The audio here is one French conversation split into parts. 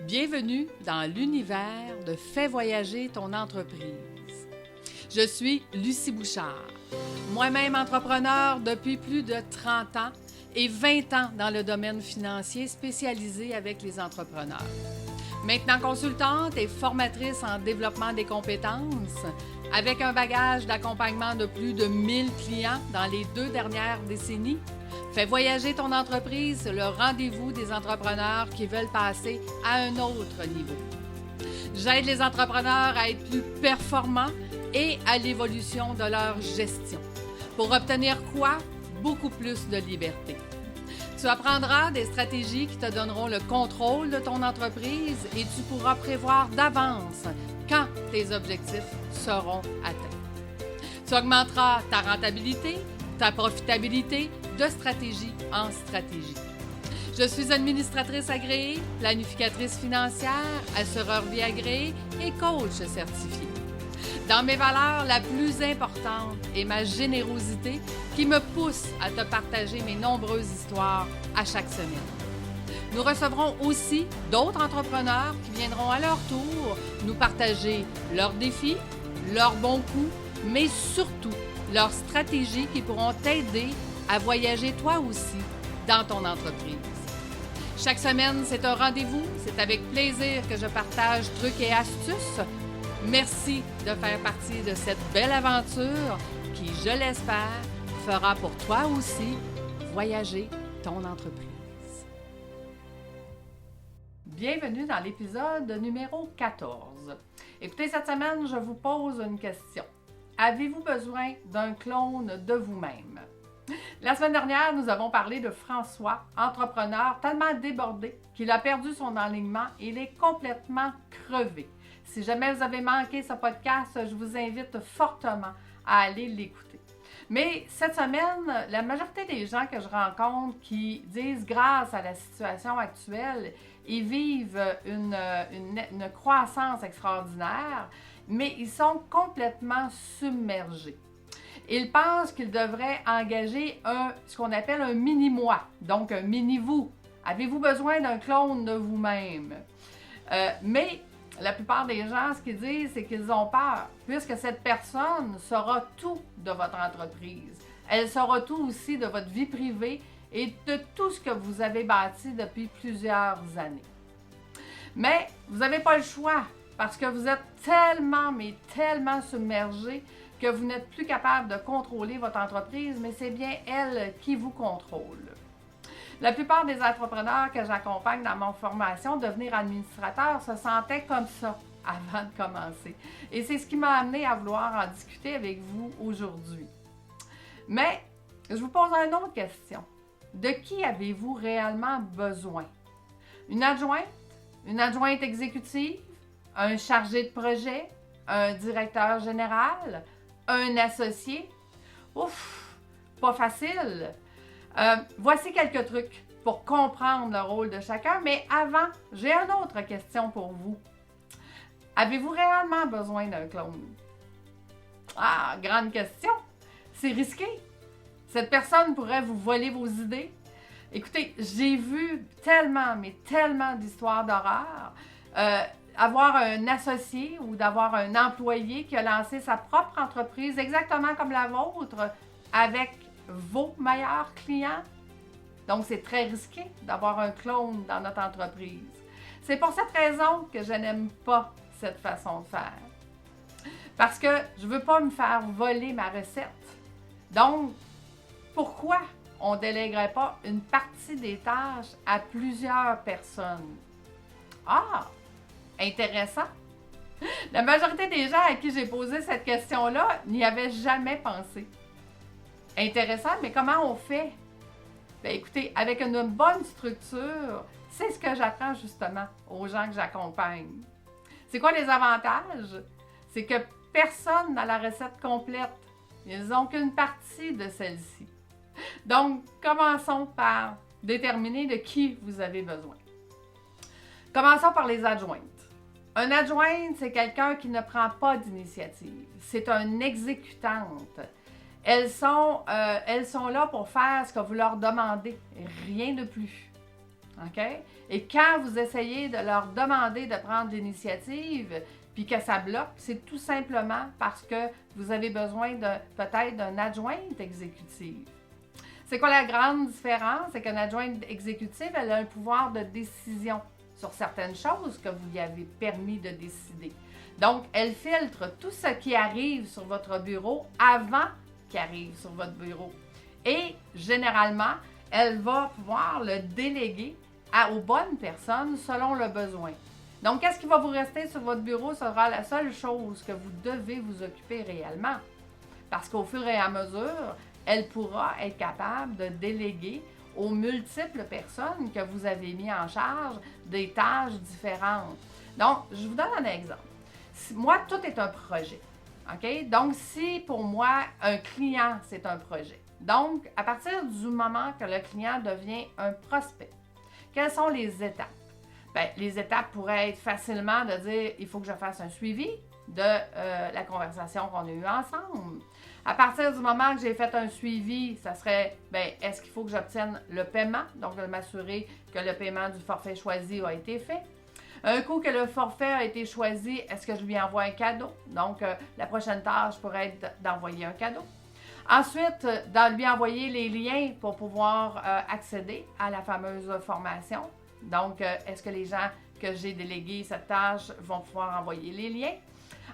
Bienvenue dans l'univers de Fais voyager ton entreprise. Je suis Lucie Bouchard, moi-même entrepreneur depuis plus de 30 ans et 20 ans dans le domaine financier spécialisé avec les entrepreneurs. Maintenant consultante et formatrice en développement des compétences, avec un bagage d'accompagnement de plus de 1000 clients dans les 2 dernières décennies, Fais voyager ton entreprise, le rendez-vous des entrepreneurs qui veulent passer à un autre niveau. J'aide les entrepreneurs à être plus performants et à l'évolution de leur gestion. Pour obtenir quoi? Beaucoup plus de liberté. Tu apprendras des stratégies qui te donneront le contrôle de ton entreprise et tu pourras prévoir d'avance quand tes objectifs seront atteints. Tu augmenteras ta rentabilité, ta profitabilité de stratégie en stratégie. Je suis administratrice agréée, planificatrice financière, assureur vie agréée et coach certifié. Dans mes valeurs, la plus importante est ma générosité qui me pousse à te partager mes nombreuses histoires à chaque semaine. Nous recevrons aussi d'autres entrepreneurs qui viendront à leur tour nous partager leurs défis, leurs bons coups, mais surtout leurs stratégies qui pourront t'aider à voyager toi aussi dans ton entreprise. Chaque semaine, c'est un rendez-vous. C'est avec plaisir que je partage trucs et astuces. Merci de faire partie de cette belle aventure qui, je l'espère, fera pour toi aussi voyager ton entreprise. Bienvenue dans l'épisode numéro 14. Écoutez, cette semaine, je vous pose une question. Avez-vous besoin d'un clone de vous-même? La semaine dernière, nous avons parlé de François, entrepreneur tellement débordé qu'il a perdu son alignement et il est complètement crevé. Si jamais vous avez manqué ce podcast, je vous invite fortement à aller l'écouter. Mais cette semaine, la majorité des gens que je rencontre qui disent grâce à la situation actuelle, ils vivent une croissance extraordinaire, mais ils sont complètement submergés. Ils pensent qu'ils devraient engager ce qu'on appelle un mini-moi, donc un mini-vous. Avez-vous besoin d'un clone de vous-même? Mais la plupart des gens, ce qu'ils disent, c'est qu'ils ont peur, puisque cette personne saura tout de votre entreprise. Elle saura tout aussi de votre vie privée et de tout ce que vous avez bâti depuis plusieurs années. Mais vous n'avez pas le choix, parce que vous êtes tellement, mais tellement submergé que vous n'êtes plus capable de contrôler votre entreprise, mais c'est bien elle qui vous contrôle. La plupart des entrepreneurs que j'accompagne dans mon formation devenir administrateur se sentaient comme ça avant de commencer. Et c'est ce qui m'a amené à vouloir en discuter avec vous aujourd'hui. Mais je vous pose une autre question. De qui avez-vous réellement besoin? Une adjointe exécutive, un chargé de projet, un directeur général, un associé? Ouf, pas facile. Voici quelques trucs pour comprendre le rôle de chacun, mais avant, j'ai une autre question pour vous. Avez-vous réellement besoin d'un clone? Ah, grande question. C'est risqué. Cette personne pourrait vous voler vos idées. Écoutez, j'ai vu tellement, mais tellement d'histoires d'horreur. Avoir un associé ou d'avoir un employé qui a lancé sa propre entreprise exactement comme la vôtre avec vos meilleurs clients. Donc, c'est très risqué d'avoir un clone dans notre entreprise. C'est pour cette raison que je n'aime pas cette façon de faire. Parce que je ne veux pas me faire voler ma recette. Donc, pourquoi on ne délèguerait pas une partie des tâches à plusieurs personnes? Ah! Intéressant. La majorité des gens à qui j'ai posé cette question-là n'y avaient jamais pensé. Intéressant, mais comment on fait? Bien, écoutez, avec une bonne structure, c'est ce que j'apprends justement aux gens que j'accompagne. C'est quoi les avantages? C'est que personne n'a la recette complète. Ils n'ont qu'une partie de celle-ci. Donc, commençons par déterminer de qui vous avez besoin. Commençons par les adjointes. Un adjointe, c'est quelqu'un qui ne prend pas d'initiative. C'est une exécutante. Elles sont là pour faire ce que vous leur demandez, rien de plus. OK? Et quand vous essayez de leur demander de prendre l'initiative, puis que ça bloque, c'est tout simplement parce que vous avez besoin peut-être d'une adjointe exécutive. C'est quoi la grande différence? C'est qu'une adjointe exécutive, elle a un pouvoir de décision sur certaines choses que vous lui avez permis de décider. Donc, elle filtre tout ce qui arrive sur votre bureau avant qu'il arrive sur votre bureau. Et généralement, elle va pouvoir le déléguer aux bonnes personnes selon le besoin. Donc, qu'est-ce qui va vous rester sur votre bureau sera la seule chose que vous devez vous occuper réellement. Parce qu'au fur et à mesure, elle pourra être capable de déléguer aux multiples personnes que vous avez mis en charge des tâches différentes. Donc, je vous donne un exemple. Moi, tout est un projet. OK? Donc, si pour moi, un client, c'est un projet. Donc, à partir du moment que le client devient un prospect, quelles sont les étapes? Bien, les étapes pourraient être facilement de dire, il faut que je fasse un suivi de la conversation qu'on a eue ensemble. À partir du moment que j'ai fait un suivi, ça serait, bien, est-ce qu'il faut que j'obtienne le paiement? Donc, de m'assurer que le paiement du forfait choisi a été fait. Un coup que le forfait a été choisi, est-ce que je lui envoie un cadeau? Donc, la prochaine tâche pourrait être d'envoyer un cadeau. Ensuite, de lui envoyer les liens pour pouvoir accéder à la fameuse formation. Donc, est-ce que les gens que j'ai délégués cette tâche vont pouvoir envoyer les liens?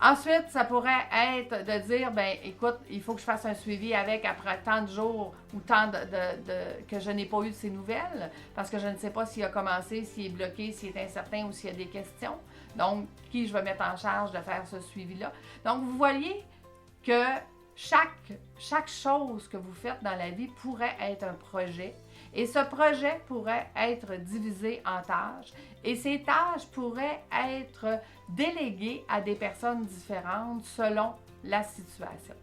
Ensuite, ça pourrait être de dire, ben écoute, il faut que je fasse un suivi avec après tant de jours ou tant que je n'ai pas eu de ses nouvelles, parce que je ne sais pas s'il a commencé, s'il est bloqué, s'il est incertain ou s'il y a des questions. Donc, qui je vais mettre en charge de faire ce suivi-là. Donc, vous voyez que chaque chose que vous faites dans la vie pourrait être un projet. Et ce projet pourrait être divisé en tâches et ces tâches pourraient être déléguées à des personnes différentes selon la situation.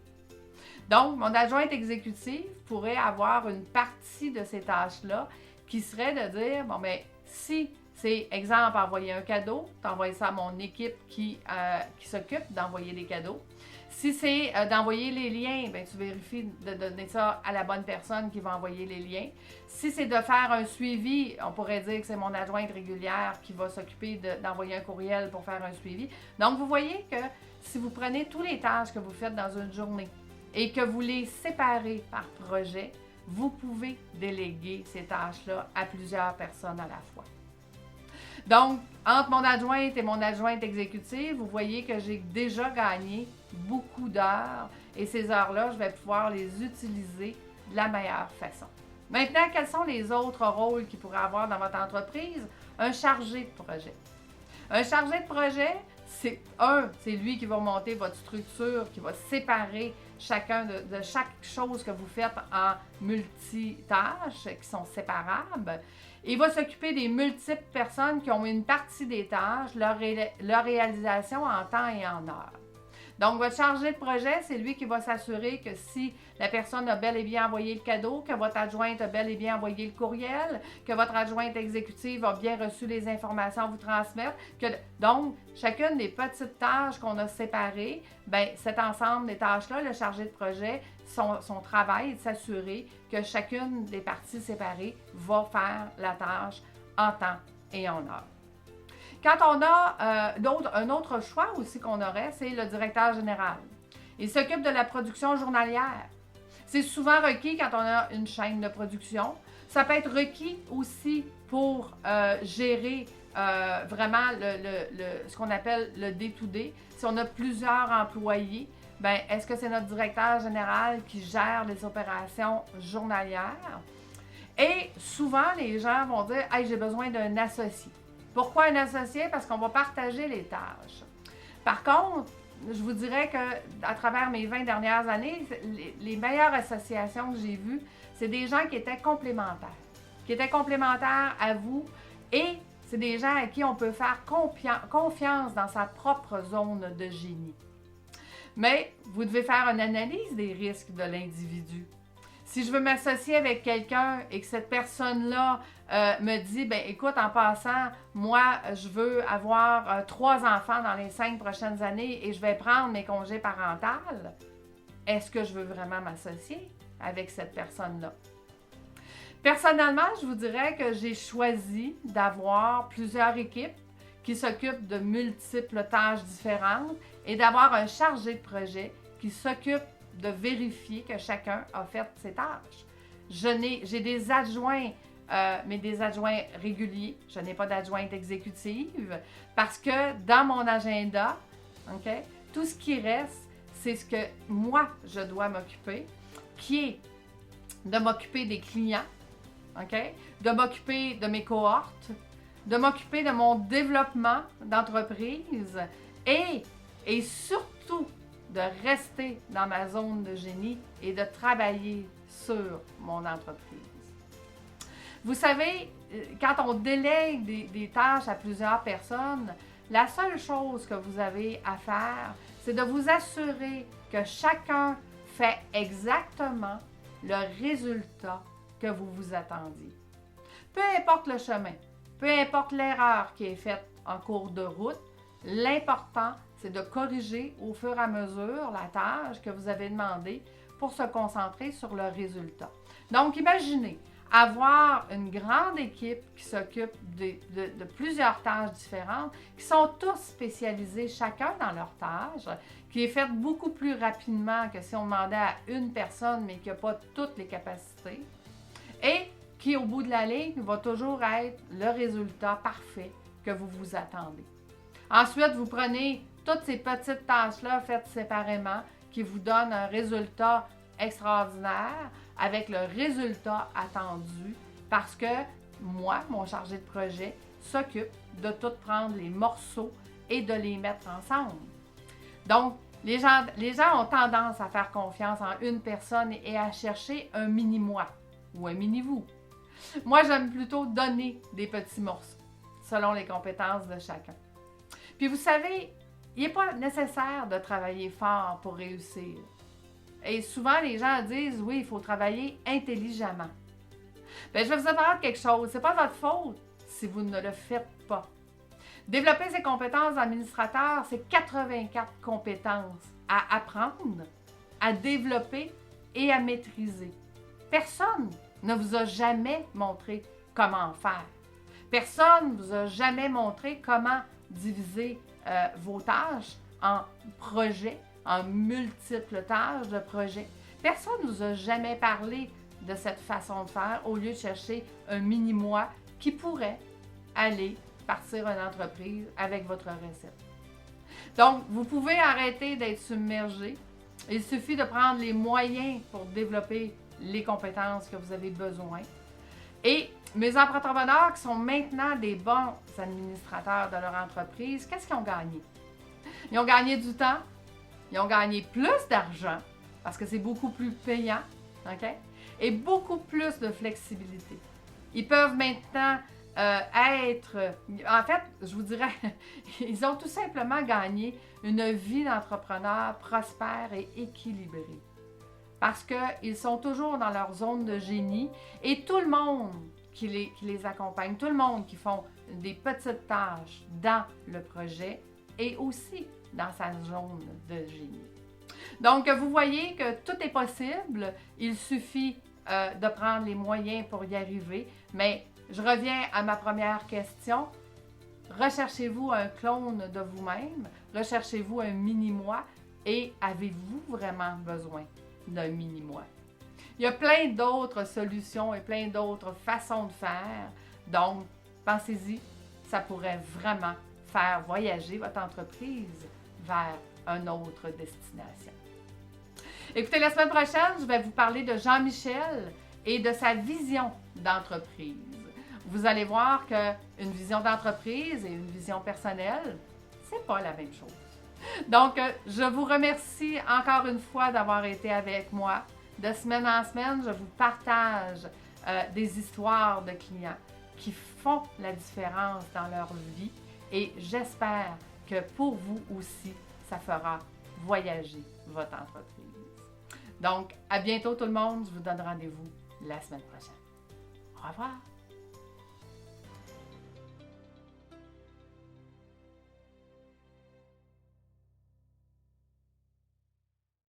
Donc, mon adjointe exécutive pourrait avoir une partie de ces tâches-là qui serait de dire, bon, bien, si c'est, exemple, envoyer un cadeau, t'envoies ça à mon équipe qui s'occupe d'envoyer des cadeaux. Si c'est d'envoyer les liens, bien, tu vérifies de donner ça à la bonne personne qui va envoyer les liens. Si c'est de faire un suivi, on pourrait dire que c'est mon adjointe régulière qui va s'occuper d'envoyer un courriel pour faire un suivi. Donc, vous voyez que si vous prenez toutes les tâches que vous faites dans une journée et que vous les séparez par projet, vous pouvez déléguer ces tâches-là à plusieurs personnes à la fois. Donc, entre mon adjointe et mon adjointe exécutive, vous voyez que j'ai déjà gagné beaucoup d'heures et ces heures-là, je vais pouvoir les utiliser de la meilleure façon. Maintenant, quels sont les autres rôles qu'il pourrait avoir dans votre entreprise? Un chargé de projet. Un chargé de projet, c'est lui qui va monter votre structure, qui va séparer chacun de chaque chose que vous faites en multitâches qui sont séparables. Il va s'occuper des multiples personnes qui ont une partie des tâches, leur réalisation en temps et en heure. Donc, votre chargé de projet, c'est lui qui va s'assurer que si la personne a bel et bien envoyé le cadeau, que votre adjointe a bel et bien envoyé le courriel, que votre adjointe exécutive a bien reçu les informations à vous transmettre. Donc, chacune des petites tâches qu'on a séparées, bien, cet ensemble des tâches-là, le chargé de projet, son travail est de s'assurer que chacune des parties séparées va faire la tâche en temps et en heure. Quand on a un autre choix aussi qu'on aurait, c'est le directeur général. Il s'occupe de la production journalière. C'est souvent requis quand on a une chaîne de production. Ça peut être requis aussi pour gérer vraiment ce qu'on appelle le day-to-day. Si on a plusieurs employés, bien, est-ce que c'est notre directeur général qui gère les opérations journalières? Et souvent, les gens vont dire « Hey, j'ai besoin d'un associé ». Pourquoi un associé? Parce qu'on va partager les tâches. Par contre, je vous dirais qu'à travers mes 20 dernières années, les meilleures associations que j'ai vues, c'est des gens qui étaient complémentaires à vous et c'est des gens à qui on peut faire confiance dans sa propre zone de génie. Mais vous devez faire une analyse des risques de l'individu. Si je veux m'associer avec quelqu'un et que cette personne-là me dit, ben écoute, en passant, moi, je veux avoir 3 enfants dans les 5 prochaines années et je vais prendre mes congés parentaux, est-ce que je veux vraiment m'associer avec cette personne-là? Personnellement, je vous dirais que j'ai choisi d'avoir plusieurs équipes qui s'occupent de multiples tâches différentes et d'avoir un chargé de projet qui s'occupe de vérifier que chacun a fait ses tâches. J'ai des adjoints, mais des adjoints réguliers. Je n'ai pas d'adjointe exécutive parce que dans mon agenda, okay, tout ce qui reste, c'est ce que moi, je dois m'occuper, qui est de m'occuper des clients, okay, de m'occuper de mes cohortes, de m'occuper de mon développement d'entreprise et surtout de rester dans ma zone de génie et de travailler sur mon entreprise. Vous savez, quand on délègue des tâches à plusieurs personnes, la seule chose que vous avez à faire, c'est de vous assurer que chacun fait exactement le résultat que vous vous attendiez. Peu importe le chemin, peu importe l'erreur qui est faite en cours de route, l'important, c'est de corriger au fur et à mesure la tâche que vous avez demandée pour se concentrer sur le résultat. Donc, imaginez avoir une grande équipe qui s'occupe de plusieurs tâches différentes, qui sont tous spécialisés chacun dans leur tâche, qui est faite beaucoup plus rapidement que si on demandait à une personne, mais qui n'a pas toutes les capacités, et qui, au bout de la ligne, va toujours être le résultat parfait que vous vous attendez. Ensuite, vous prenez toutes ces petites tâches-là faites séparément qui vous donnent un résultat extraordinaire avec le résultat attendu parce que moi, mon chargé de projet, s'occupe de tout prendre les morceaux et de les mettre ensemble. Donc, les gens ont tendance à faire confiance en une personne et à chercher un mini-moi ou un mini-vous. Moi, j'aime plutôt donner des petits morceaux selon les compétences de chacun. Puis vous savez, il n'est pas nécessaire de travailler fort pour réussir. Et souvent, les gens disent, oui, il faut travailler intelligemment. Bien, je vais vous apprendre quelque chose. Ce n'est pas votre faute si vous ne le faites pas. Développer ses compétences d'administrateur, c'est 84 compétences à apprendre, à développer et à maîtriser. Personne ne vous a jamais montré comment faire. Personne ne vous a jamais montré comment diviser vos tâches en projets, en multiples tâches de projets. Personne ne vous a jamais parlé de cette façon de faire au lieu de chercher un mini-moi qui pourrait aller partir une entreprise avec votre recette. Donc, vous pouvez arrêter d'être submergé. Il suffit de prendre les moyens pour développer les compétences que vous avez besoin. Et mes entrepreneurs qui sont maintenant des bons administrateurs de leur entreprise, qu'est-ce qu'ils ont gagné? Ils ont gagné du temps, ils ont gagné plus d'argent, parce que c'est beaucoup plus payant, OK? Et beaucoup plus de flexibilité. Ils peuvent maintenant être... En fait, je vous dirais, ils ont tout simplement gagné une vie d'entrepreneur prospère et équilibrée. Parce qu'ils sont toujours dans leur zone de génie et tout le monde qui les accompagne, tout le monde qui font des petites tâches dans le projet et aussi dans sa zone de génie. Donc, vous voyez que tout est possible. Il suffit de prendre les moyens pour y arriver. Mais je reviens à ma première question. Recherchez-vous un clone de vous-même? Recherchez-vous un mini-moi? Et avez-vous vraiment besoin d'un mini-moi? Il y a plein d'autres solutions et plein d'autres façons de faire. Donc, pensez-y, ça pourrait vraiment faire voyager votre entreprise vers une autre destination. Écoutez, la semaine prochaine, je vais vous parler de Jean-Michel et de sa vision d'entreprise. Vous allez voir qu'une vision d'entreprise et une vision personnelle, c'est pas la même chose. Donc, je vous remercie encore une fois d'avoir été avec moi. De semaine en semaine, je vous partage des histoires de clients qui font la différence dans leur vie et j'espère que pour vous aussi, ça fera voyager votre entreprise. Donc, à bientôt tout le monde. Je vous donne rendez-vous la semaine prochaine. Au revoir!